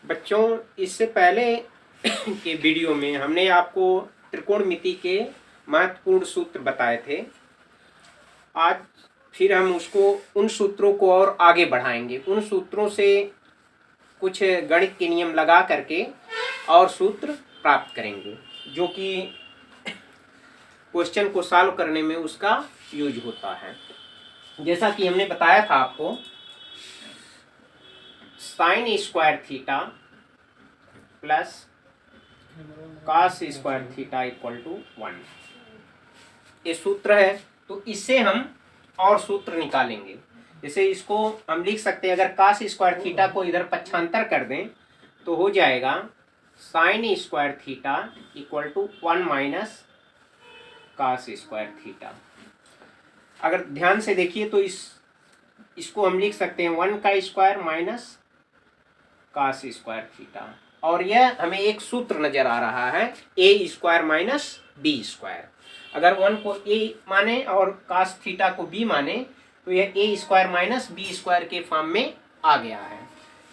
बच्चों, इससे पहले के वीडियो में हमने आपको त्रिकोणमिति के महत्वपूर्ण सूत्र बताए थे। आज फिर हम उसको उन सूत्रों को और आगे बढ़ाएंगे। उन सूत्रों से कुछ गणित के नियम लगा करके और सूत्र प्राप्त करेंगे, जो कि क्वेश्चन को सॉल्व करने में उसका यूज होता है। जैसा कि हमने बताया था आपको, sine square theta plus cos square theta equal to 1, ये सूत्र है। तो इससे हम और सूत्र निकालेंगे। जैसे इसको हम लिख सकते हैं, अगर कॉस स्क्वायर थीटा को इधर पक्षांतर कर दें तो हो जाएगा sine square theta equal to 1 minus cos square theta. अगर ध्यान से देखिए तो इसको हम लिख सकते हैं 1 का square minus cos square theta, और यह हमें एक सूत्र नजर आ रहा है, A square minus B square. अगर 1 को ए माने और कॉस थीटा को बी माने तो यह A square minus B square के फॉर्म में आ गया है।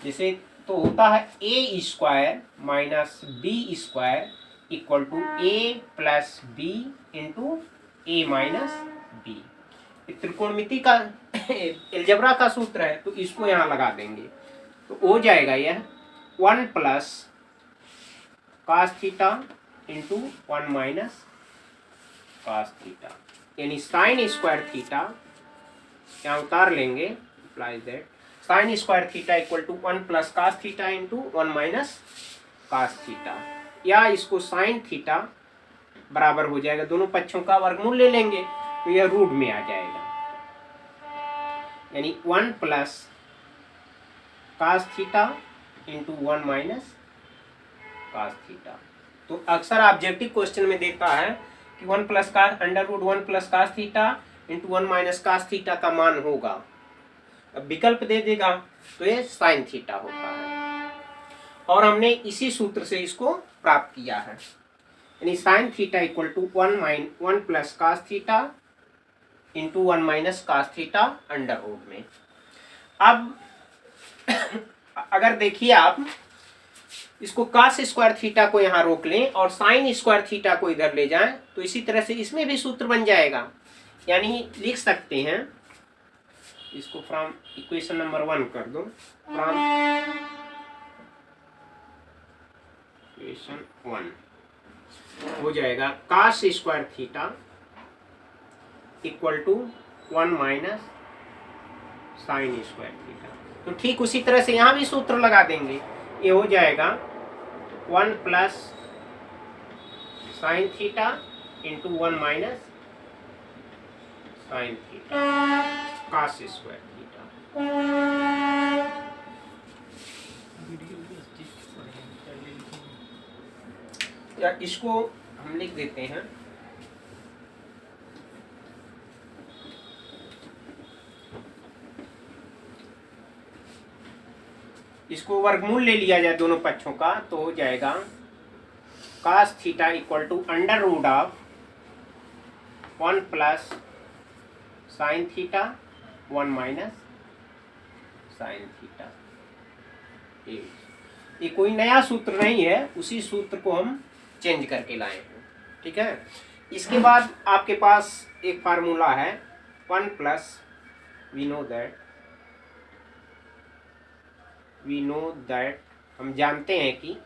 जैसे तो होता है A square minus B square equal to A plus B into A minus B. त्रिकोणमिति का अलजेब्रा का सूत्र है, तो इसको यहाँ लगा देंगे तो हो जाएगा यह 1 plus cos theta into 1 minus cos theta, यानी साइन स्क्वायर थीटा यहाँ उतार लेंगे, apply that sine square theta equal to 1 plus cos theta into 1 minus cos theta, या इसको साइन थीटा बराबर हो जाएगा, दोनों पक्षों का वर्गमूल ले लेंगे तो यह रूट में आ जाएगा, यानी 1 plus cos theta into 1 minus cos theta. तो अक्सर ऑब्जेक्टिव क्वेश्चन में देता है कि 1 प्लस का under root 1 plus cos theta into 1 minus cos theta का मान होगा। अब विकल्प दे देगा तो ये साइन थीटा होता है, और हमने इसी सूत्र से इसको प्राप्त किया है, यानी sine theta equal to 1 plus cos theta into 1 minus cos theta under root में। अब अगर देखिए आप इसको कॉस स्क्वायर थीटा को यहाँ रोक लें और साइन स्क्वायर थीटा को इधर ले जाएं तो इसी तरह से इसमें भी सूत्र बन जाएगा, यानी लिख सकते हैं इसको फ्रॉम इक्वेशन नंबर 1 कर दो, फ्रॉम इक्वेशन 1 हो जाएगा cos square theta equal to 1 minus sine square theta. तो ठीक उसी तरह से यहाँ भी सूत्र लगा देंगे, ये हो जाएगा 1 plus sine theta into 1 minus sine theta cos square theta. या इसको हम लिख देते हैं इसको वर्गमूल ले लिया जाए दोनों पक्षों का तो हो जाएगा cos theta equal to under root of 1 plus sine theta 1 minus sine theta. ये कोई नया सूत्र नहीं है, उसी सूत्र को हम चेंज करके लाए हैं, ठीक है। इसके बाद आपके पास एक फार्मूला है 1 प्लस वी नो दैट हम जानते हैं कि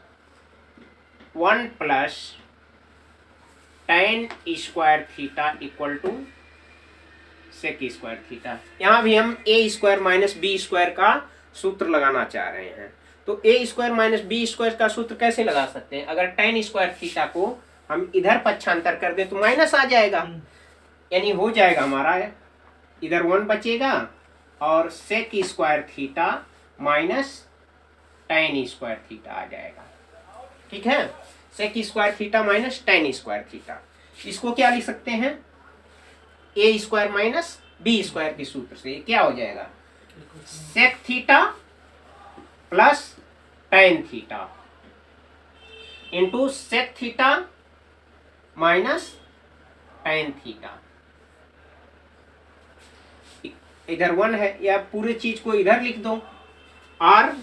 1 plus tan square theta equal to sec square theta. यहाँ भी हम A square minus B square का सूत्र लगाना चाह रहे हैं, तो A square minus B square का सूत्र कैसे लगा सकते हैं? अगर tan स्क्वायर थीटा को हम इधर पक्षांतर कर दें तो माइनस आ जाएगा, यानी हो जाएगा हमारा इधर 1 बचेगा और sec square theta minus tan square theta आ जाएगा, ठीक है। Sec square theta minus tan square theta, इसको क्या लिख सकते हैं? A square minus B square के सूत्र से क्या हो जाएगा? Sec theta plus tan theta into sec theta minus tan theta. इधर 1 है, या पूरे चीज को इधर लिख दो, r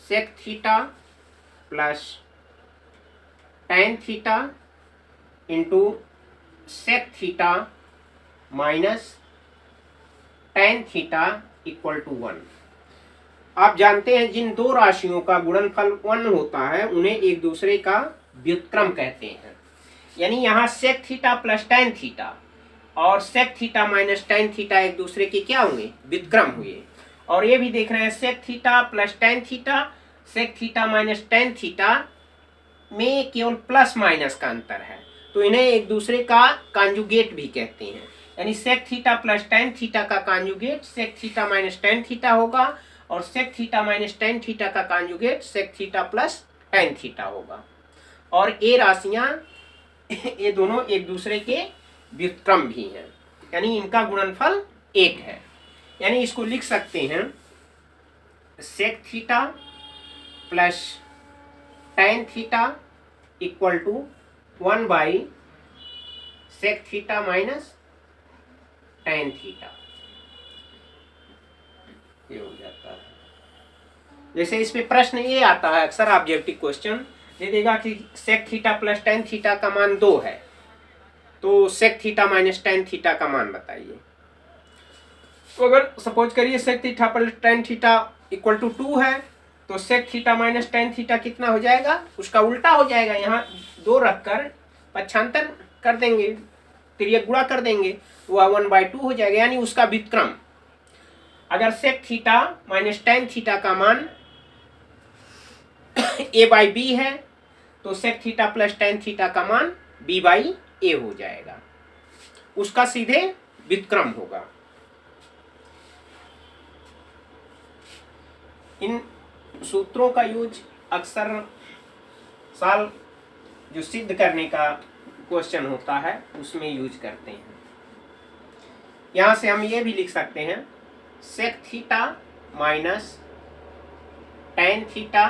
sec theta plus tan theta into sec theta minus tan theta equal to 1। आप जानते हैं जिन दो राशियों का गुणनफल 1 होता है उन्हें एक दूसरे का व्युत्क्रम कहते हैं। यानी यहाँ sec theta plus tan theta और sec theta minus tan theta एक दूसरे के क्या हुए, व्युत्क्रम हुए। और ये भी देख रहे हैं sec theta plus tan theta, sec theta minus tan theta में केवल प्लस माइनस का अंतर है, तो इन्हें एक दूसरे का कॉन्जुगेट भी कहते हैं। यानी sec theta plus tan theta का conjugate sec theta minus tan theta होगा और sec theta minus tan theta का conjugate sec theta plus tan theta होगा। और ये राशियां ये दोनों एक दूसरे के व्युत्क्रम भी हैं, यानी इनका गुणनफल 1 है। यानी इसको लिख सकते हैं sec theta plus tan theta equal to 1 by sec theta minus tan theta, ये हो जाता है। जैसे इसमें प्रश्न ये आता है अक्सर ऑब्जेक्टिव क्वेश्चन दे देगा कि sec theta plus tan theta का मान 2 है, तो sec theta minus tan theta का मान बताइए। तो अगर सपोज करिए sec theta plus tan theta equal to 2 है, तो sec theta minus tan theta कितना हो जाएगा, उसका उल्टा हो जाएगा। यहाँ 2 रखकर पक्षांतर कर देंगे, तिर्यक गुणा कर देंगे, वह 1/2 हो जाएगा, यानी उसका व्युत्क्रम। अगर sec theta minus tan theta का मान a/b है, तो sec theta plus tan theta का मान b/a हो जाएगा, उसका सीधे व्युत्क्रम होगा। इन सूत्रों का यूज अक्सर साल जो सिद्ध करने का क्वेश्चन होता है उसमें यूज करते हैं। यहाँ से हम ये भी लिख सकते हैं sec theta minus tan theta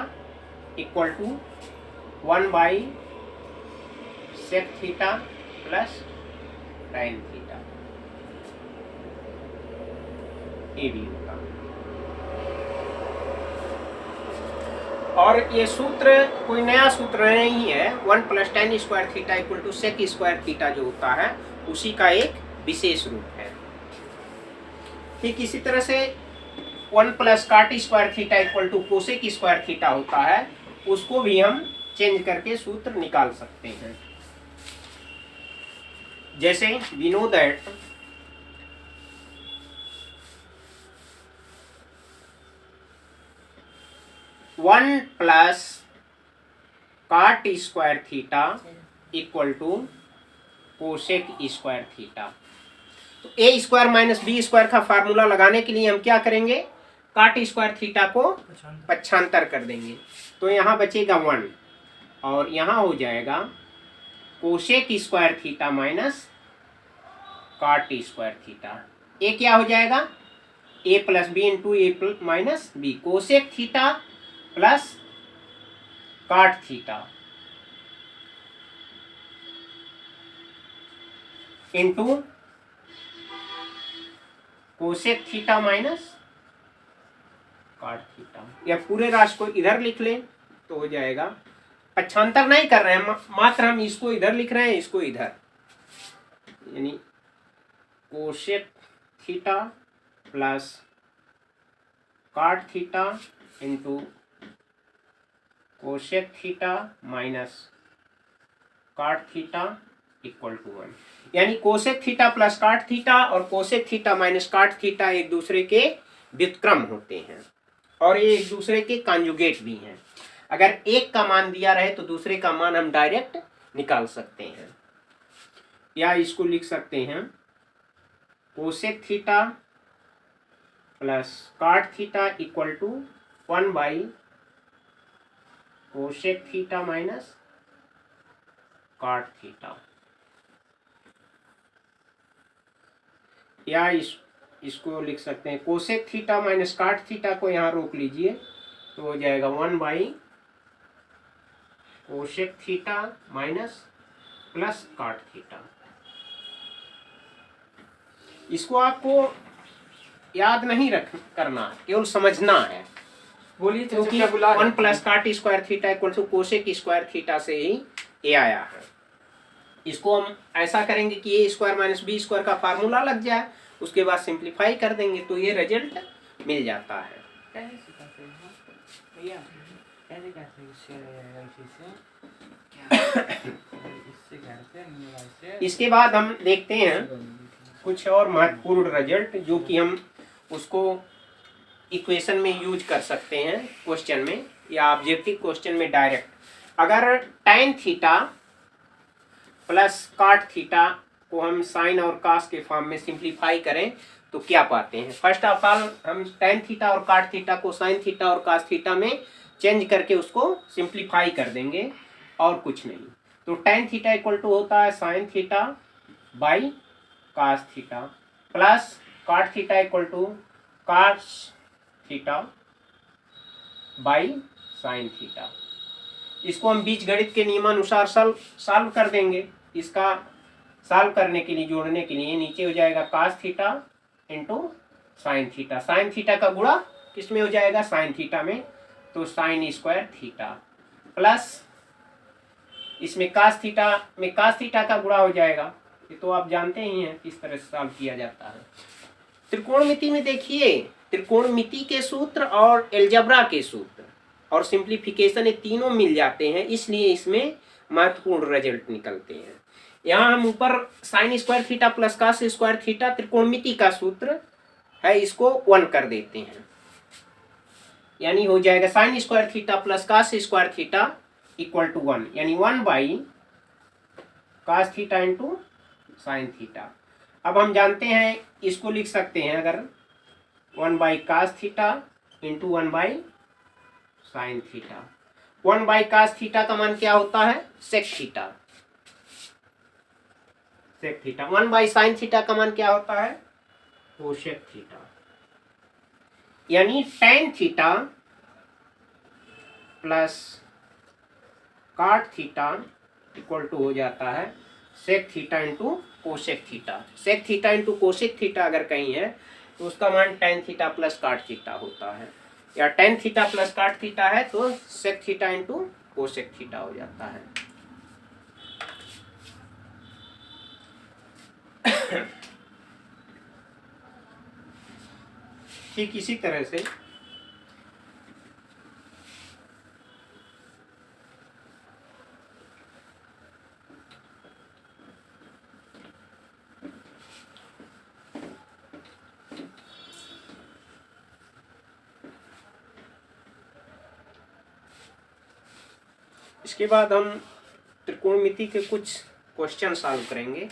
equal to 1 by sec theta plus tan theta, ये भी होगा। और ये सूत्र कोई नया सूत्र नहीं है, 1 plus tan square theta equal to sec square theta जो होता है उसी का एक विशेष रूप है। ठीक इसी तरह से 1 plus cot square theta equal to cosec square theta होता है, उसको भी हम चेंज करके सूत्र निकाल सकते हैं। जैसे we know that one plus cot square theta equal to cosec square theta. तो A square minus B square का फार्मूला लगाने के लिए हम क्या करेंगे, काट स्क्वायर थीटा को पक्षांतर कर देंगे, तो यहाँ बचेगा 1 और यहाँ हो जाएगा cosec square theta minus cot square theta. ए क्या हो जाएगा, A plus B into A minus B, cosec theta plus cot theta into cosec theta minus cot theta. या पूरे राशि को इधर लिख लें तो हो जाएगा, पक्षांतर नहीं कर रहे हैं, मात्र हम इसको इधर लिख रहे हैं, इसको इधर, यानी cosec theta plus cot theta into cosec theta minus cot theta equal to 1। यानी cosec theta plus cot theta और cosec theta minus cot theta एक दूसरे के व्युत्क्रम होते हैं और ये एक दूसरे के कॉन्जुगेट भी हैं। अगर एक का मान दिया रहे तो दूसरे का मान हम डायरेक्ट निकाल सकते हैं, या इसको लिख सकते हैं cosec theta plus cot theta equal to 1 by cosec theta minus cot theta. या इसको लिख सकते हैं cosec theta minus cot theta को यहाँ रोक लीजिए तो हो जाएगा 1 by cosec theta minus plus cot theta. इसको आपको याद नहीं करना, केवल समझना है। बोलिए क्योंकि 1 plus cot square theta equal to cosec square theta से ही ये आया है। इसको हम ऐसा करेंगे कि ए स्क्वायर माइनस बी स्क्वायर का फार्मूला लग जाए, उसके बाद सिंप्लीफाई कर देंगे तो ये रिजल्ट मिल जाता है। इसके बाद हम देखते हैं कुछ और महत्वपूर्ण रिजल्ट जो कि हम उसको इक्वेशन में यूज कर सकते हैं क्वेश्चन में या ऑब्जेक्टिव क्वेश्चन में डायरेक्ट। अगर tan theta plus cot theta को हम साइन और कास के फॉर्म में सिंप्लीफाई करें तो क्या पाते हैं। फर्स्ट ऑफ ऑल हम tan थीटा और काट थीटा को साइन थीटा और कास थीटा में चेंज करके उसको सिंप्लीफाई कर देंगे और कुछ नहीं। तो tan थीटा इक्वल टू होता है sine theta by cos theta plus cot theta equal to cos theta by sine theta. इसको हम बीजगणित के नियमानुसार सॉल्व कर देंगे। इसका सॉल्व करने के लिए, जोड़ने के लिए नीचे हो जाएगा cos theta into sine theta. Sine theta का गुणा किस में हो जाएगा, साइन थीटा में, तो साइन स्क्वायर थीटा प्लस इसमें कास थीटा में कास थीटा का गुणा हो जाएगा। ये तो आप जानते ही हैं किस तरह से सॉल्व किया जाता है। त्रिकोणमिति में देखिए, त्रिकोणमिति के सूत्र और एलजेब्रा के सूत्र और सिंप्लीफिकेशन ये तीनों मिल जाते हैं, इसलिए इसमें महत्वपूर्ण रिजल्ट निकलते हैं। यहाँ हम ऊपर sine square theta plus cos square theta त्रिकोणमिति का सूत्र है, इसको 1 कर देते हैं, यानी हो जाएगा sine square theta plus cos square theta equal to 1, यानी 1 by cos theta into sine theta. अब हम जानते हैं इसको लिख सकते हैं अगर 1 by cos theta into 1 by sine theta. 1 by cos theta का मान क्या होता है, sec theta, sec theta. 1 by sine theta का मान क्या होता है, कोसेक थीटा। यानी tan theta plus cot theta equal to हो जाता है sec theta into cosec theta. Sec theta into cosec theta अगर कहीं है तो उसका मान tan theta plus cot theta होता है, या tan theta plus cot theta है तो sec theta into cosec theta हो जाता है। ठीक इसी तरह से इसके बाद हम त्रिकोणमिति के कुछ क्वेश्चन सॉल्व करेंगे।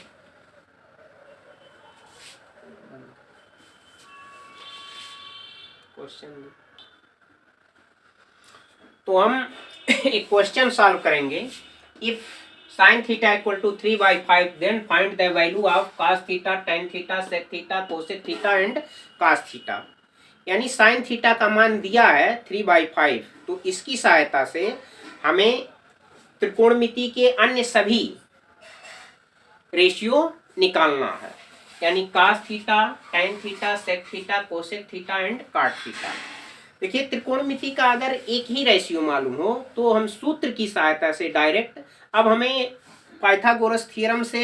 तो हम एक क्वेश्चन सॉल्व करेंगे। If sine theta equal to 3/5 then find the value of cos theta, tan theta, sec theta, cosec theta and cos theta. यानी साइन थीटा का मान दिया है 3/5, तो इसकी सहायता से हमें त्रिकोणमिति के अन्य सभी रेशियो निकालना है, यानी cos theta, tan theta, sec theta, cosec theta and cot theta. देखिए त्रिकोणमिति का अगर एक ही रेशियो मालूम हो तो हम सूत्र की सहायता से डायरेक्ट, अब हमें पाइथागोरस थ्योरम से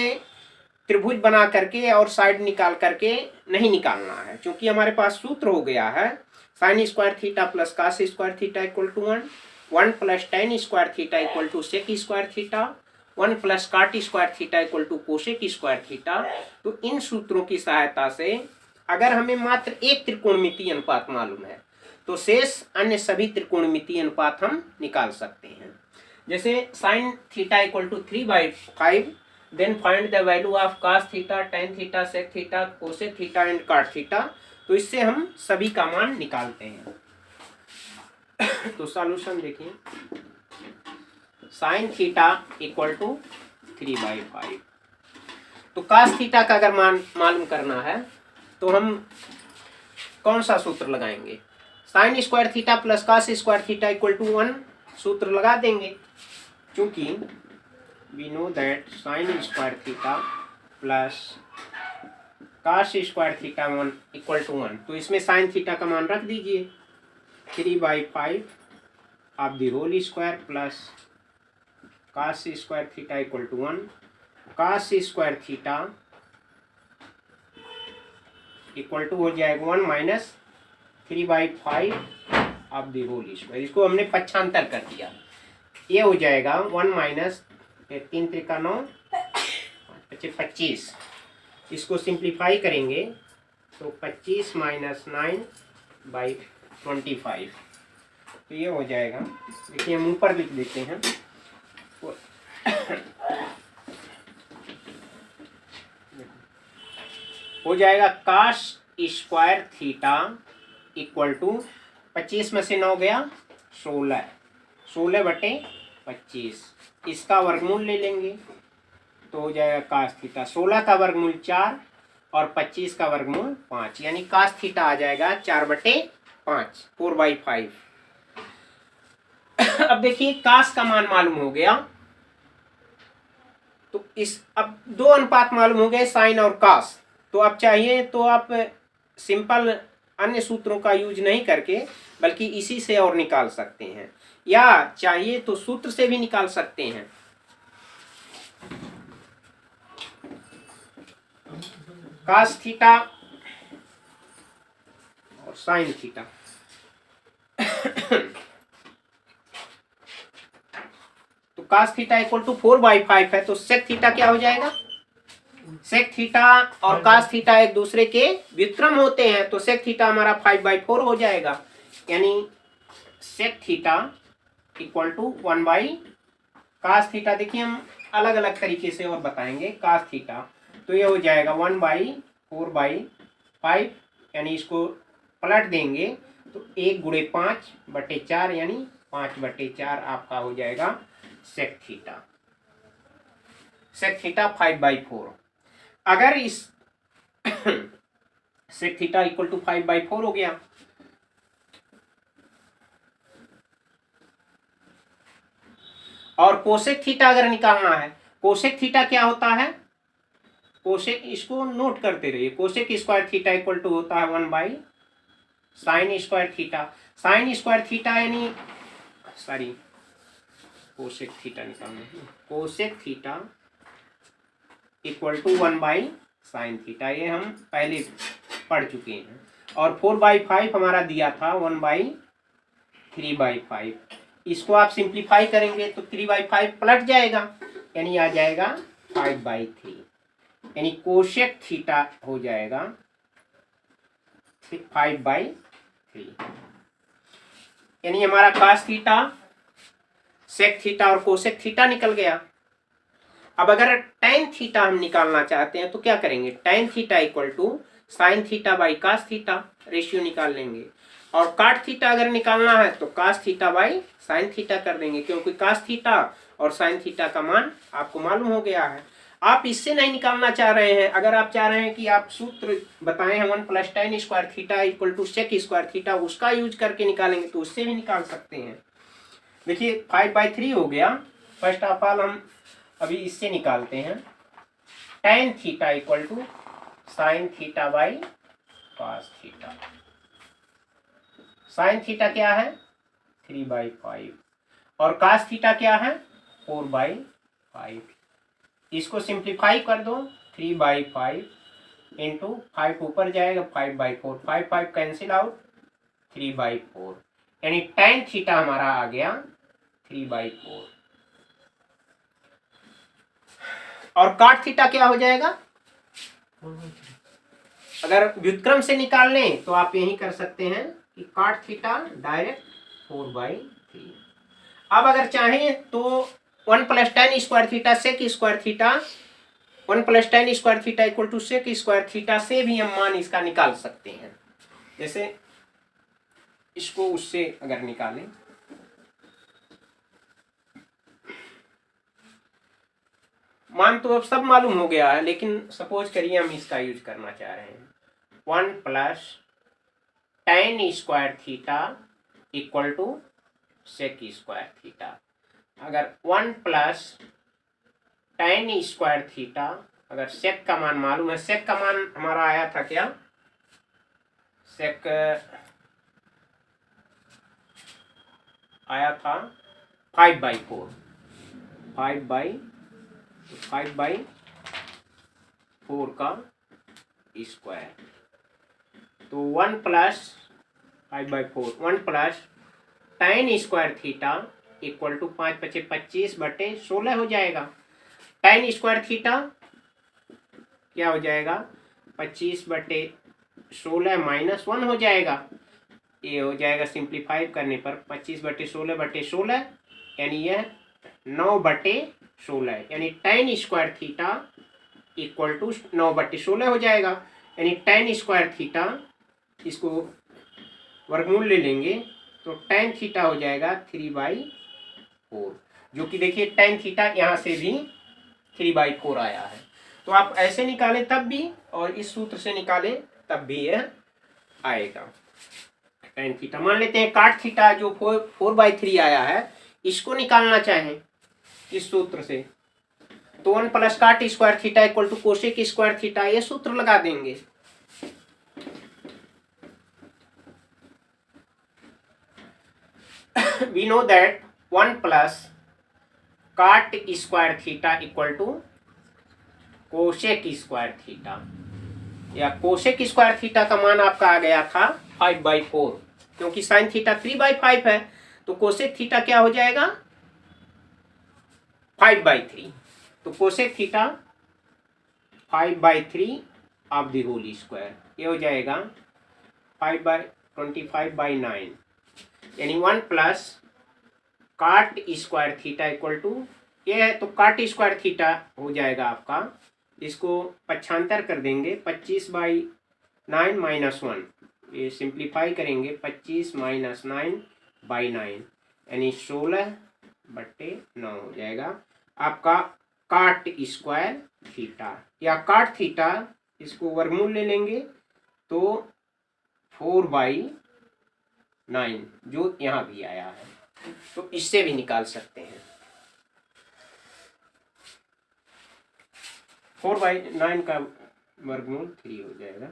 त्रिभुज बना करके और साइड निकाल करके नहीं निकालना है, क्योंकि हमारे पास सूत्र हो गया है sine square theta plus cos square theta equal to 1, 1 plus tan square theta equal to sec square theta, 1 plus cot square theta equal to cosec square theta. तो इन सूत्रों की सहायता से अगर हमें मात्र एक त्रिकोणमिति अनुपात मालूम है तो शेष अन्य सभी त्रिकोणमिति अनुपात हम निकाल सकते हैं। जैसे sine theta equal to 3/5 then find the value of cos theta, tan theta, sec theta, cosec theta and cot theta. तो इससे हम सभी का मान निकालते हैं। तो सॉल्यूशन देखिए, साइन थीटा इक्वल टू 3/5। तो कास थीटा का अगर मान मालूम करना है तो हम कौन सा सूत्र लगाएंगे, sine square theta plus cos square theta equal to 1 सूत्र लगा देंगे, क्योंकि we know that sine square theta plus cos square theta 1 equal to 1। तो इसमें साइन थीटा का मान रख दीजिए 3/5 of the whole square plus cos square theta equal to 1, cos square theta equal to हो जाएगा 1 minus 3/5 of the whole square. इसको हमने पक्षांतर कर दिया, ये हो जाएगा 1 माइनस 3 त्रिका 9 25। इसको सिंप्लीफाई करेंगे तो 25 माइनस 9/25, तो ये हो जाएगा। देखिए हम ऊपर लिख देते हैं, हो जाएगा cos square theta equal to 25 में से 9 गया 16, 16/25, इसका वर्गमूल ले लेंगे तो हो जाएगा cos थीटा। 16 का वर्गमूल 4 और 25 का वर्गमूल 5, यानी cos थीटा आ जाएगा 4/5, 4/5। अब देखिए cos का मान मालूम हो गया, तो इस अब दो अनुपात मालूम हो गए साइन और cos। तो अब चाहिए तो आप सिंपल अन्य सूत्रों का यूज नहीं करके बल्कि इसी से और निकाल सकते हैं, या चाहिए तो सूत्र से भी निकाल सकते हैं। cos थीटा और साइन थीटा तो cos थीटा इक्वल टू 4/5 है, तो sec थीटा क्या हो जाएगा? sec थीटा और cos थीटा एक दूसरे के व्युत्क्रम होते हैं, तो sec थीटा हमारा 5/4 हो जाएगा, यानी sec theta equal to 1/cos theta. देखिए हम अलग अलग तरीके से और बताएंगे cos थीटा, तो ये हो जाएगा 1/4/5, यानी इसको पलट देंगे तो 1/5/4 यानी 5/4 आपका हो जाएगा sec थीटा। sec theta 5/4। अगर इस sec थीटा इक्वल टू 5/4 हो गया, और कोसेक थीटा अगर निकालना है, कोसेक थीटा क्या होता है? कोसेक, इसको नोट करते रहिए, cosec square theta equal to होता है 1/sin square theta. Sine square theta यानी सॉरी कोसेक थीटा निकालना है, cosec theta equal to 1/sin theta, ये हम पहले पढ़ चुके हैं। और 4/5 हमारा दिया था 1/3/5, इसको आप सिंप्लीफाई करेंगे तो 3/5 पलट जाएगा, यानी आ जाएगा 5/3, यानी कोसेक थीटा हो जाएगा 5/3, यानी हमारा cos थीटा, sec थीटा और कोसेक थीटा निकल गया। अब अगर tan थीटा हम निकालना चाहते हैं तो क्या करेंगे? tan theta equal to sin theta by cos theta, ratio निकाल लेंगे। और cot थीटा अगर निकालना है तो cos theta by sin theta कर देंगे, क्योंकि cos थीटा और sin थीटा का मान आपको मालूम हो गया है। आप इससे नहीं निकालना चाह रहे हैं, अगर आप चाह रहे हैं कि आप सूत्र बताए हैं 1 + tan square theta equal to sec square theta, उसका यूज करके निकालेंगे तो उससे भी निकाल सकते हैं। देखिए 5/3 हो गया। फर्स्ट ऑफ ऑल हम अभी इससे निकालते हैं, tan theta equal to sin theta by cos theta. sin theta क्या है? 3/5 और cos थीटा क्या है? 4/5। इसको सिंप्लीफाई कर दो, 3/5 इंटू 5 ऊपर जाएगा 5/4, 5 कैंसिल आउट, 3/4, यानी tan थीटा हमारा आ गया 3/4। और cot थीटा क्या हो जाएगा? अगर व्युत्क्रम से निकाल लें तो आप यही कर सकते हैं कि cot थीटा डायरेक्ट 4/3। अब अगर चाहें तो 1 + tan square theta sec square theta, 1 + tan square theta equal to sec square theta से भी हम मान इसका निकाल सकते हैं। जैसे इसको उससे अगर निकालें, मान तो अब सब मालूम हो गया है, लेकिन सपोज करिए हम इसका यूज करना चाह रहे हैं, 1 + tan square theta equal to sec square theta. अगर 1 + tan स्क्वायर थीटा, अगर sec का मान मालूम है, sec का मान हमारा आया था क्या? sec आया था 5/4, 5/4 का स्क्वायर। तो 1 plus 5/4, 1 plus tan square theta equal to 5×25 / 16 हो जाएगा। tan स्क्वायर थीटा क्या हो जाएगा, 25/16 -1 हो जाएगा। ये हो जाएगा सिंप्लीफाई करने पर 25/16/16, यानी यह 9/16, यानी tan square theta equal to 9/16 हो जाएगा। यानी tan स्क्वायर थीटा, इसको वर्गमूल ले लेंगे तो tan थीटा हो जाएगा 3/4, जो कि देखिए tan थीटा यहाँ से भी 3/4 आया है। तो आप ऐसे निकालें तब भी और इस सूत्र से निकालें तब भी यह आएगा tan थीटा। मान लेते हैं cot थीटा जो 4/3 आया है, इसको निकालना चाहें इस सूत्र से, तो 1 plus cot square theta equal to cosec square theta, ये सूत्र लगा देंगे। We know that 1 plus cot square theta equal to cosec square theta, या कोसेक स्क्वायर थीटा का मान आपका आ गया था 5/4, क्योंकि साइन थीटा 3/5 है, तो कोसेक थीटा क्या हो जाएगा 5/3। तो cosec theta 5/3 of the whole square, ये हो जाएगा 5/25/9, यानी 1 plus cot square theta equal to, ये है तो cot स्क्वायर थीटा हो जाएगा आपका, इसको पक्षांतर कर देंगे 25/9 -1, ये सिंप्लीफाई करेंगे 25 - 9/9, यानी 16/9 हो जाएगा आपका cot स्क्वायर थीटा। या cot थीटा इसको वर्गमूल ले लेंगे तो 4/9, जो यहाँ भी आया है, तो इससे भी निकाल सकते हैं। 4/9 का वर्गमूल 3 हो जाएगा,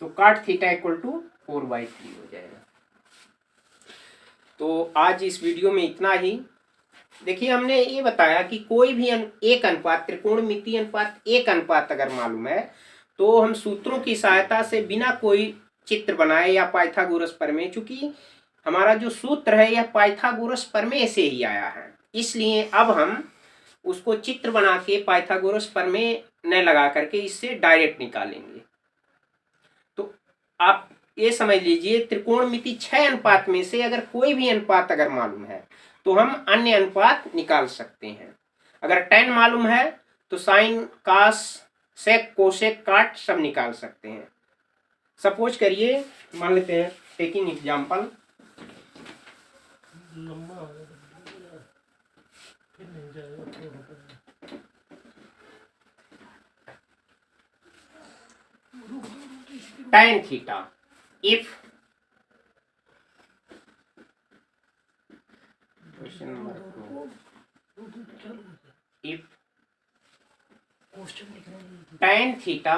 तो cot थीटा इक्वल टू 4/3 हो जाएगा। तो आज इस वीडियो में इतना ही। देखिए हमने ये बताया कि कोई भी एक अनुपात, त्रिकोणमितीय अनुपात 1 अनुपात अगर मालूम है तो हम सूत्रों की सहायता से बिना कोई चित्र बनाए या पाइथागोरस प्रमेय, चूंकि हमारा जो सूत्र है यह पाइथागोरस प्रमेय से ही आया है, इसलिए अब हम उसको चित्र बना के पाइथागोरस प्रमेय न लगा करके इससे डायरेक्ट निकालेंगे। तो आप ये समझ लीजिए त्रिकोणमिति 6 अनुपात में से अगर कोई भी अनुपात अगर मालूम है तो हम अन्य अनुपात निकाल सकते हैं। अगर tan मालूम है तो साइन, कॉस, सेक, कोसेक, काट सब निकाल सकते हैं। सपोज करिए, मान लेते हैं taking example, tan theta if tan theta